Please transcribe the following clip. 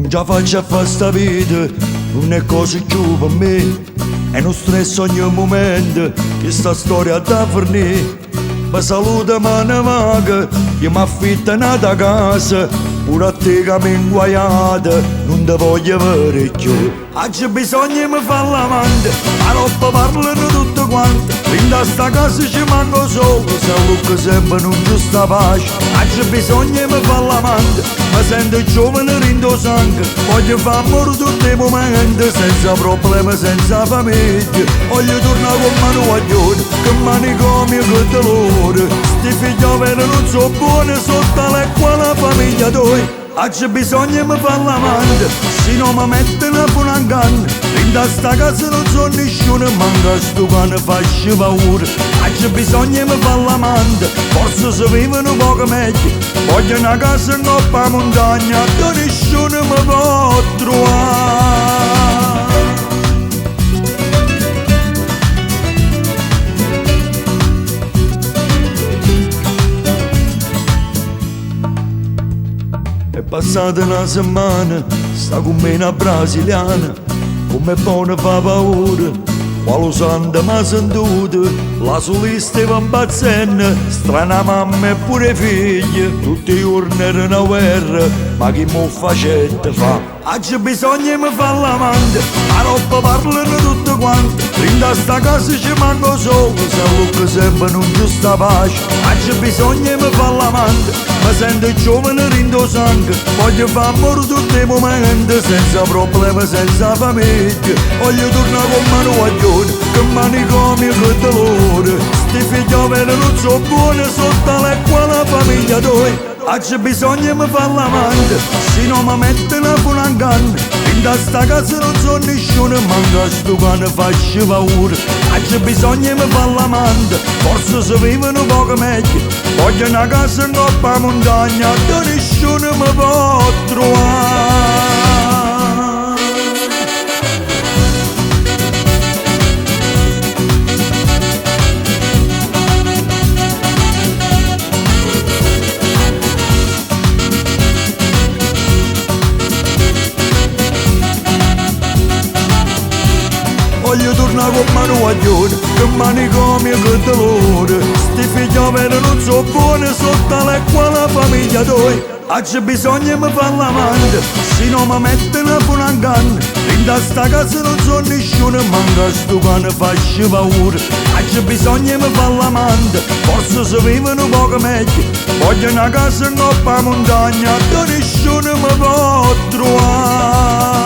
Non già faccio a fare sta vita, non è cosa più per me. È uno stress ogni momento, che sta storia da fornire. Mi saluta mano vaga, io mi affitto nata casa. Pure a te che mi inguaiata, non ti voglio avere più. Oggi bisogna mi fare l'amante, a roba parlano tutte quante. In sta casa ci manco solo, se lucca sempre non giusta pace. Oggi bisogna mi fare l'amante, mi sento giovane rindo sangue. Voglio fare amore tutti i momenti, senza problemi, senza famiglia. Voglio tornare con mano guaglione, che manicomio che dolore. Sti figlioli non so buoni, sotto l'acqua la famiglia tua. Oggi bisogna mi fare l'amante, se non mi mettono pure un canno. In sta casa non so nessuno, manca sto cane faccio paura. Oggi bisogna mi fare l'amante, forse si vivono poco meglio. Voglio una casa in coppa a montagna, dove nessuno mi può trovare. È passata una settimana, sta con me una brasiliana, come buona fa paura, quale santa m'ha sentito, la solista va impazzendo, strana mamma e pure figlia, tutti i giorni era una guerra, ma chi mo facette fa? Oggi bisogna mi fare l'amante, a roba parlano tutte quante. In sta casa ci manco solo, se lucca sempre non giusta pace. Oggi bisogna mi fare l'amante, mi sento giovane rindo sangue. Voglio fare amore tutti i momenti, senza problemi, senza famiglia. Voglio tornare con mano guaglione, che manicomio che dolore. Sti figlioli non so buoni, sotto l'acqua la famiglia tua. Oggi bisogna mi fare l'amante, se non mi mettono pure un canno. In sta casa non so nessuno, manca sto cane faccio paura. Oggi bisogna mi fare l'amante, forse si vivono poco meglio. Voglio una casa in coppa a montagna, dove nessuno mi può trovare. Voglio tornare con mano guaglione, che manicomio che dolore. Sti figlioli non so buoni, sotto l'acqua la famiglia tua. Oggi bisogna mi fare l'amante, se non mi mettono pure un canno. In sta casa non so nessuno, manca sto cane faccio paura. Oggi bisogna mi fare l'amante, forse si vivono poco meglio. Voglio una casa in coppa a montagna, dove nessuno mi può trovare.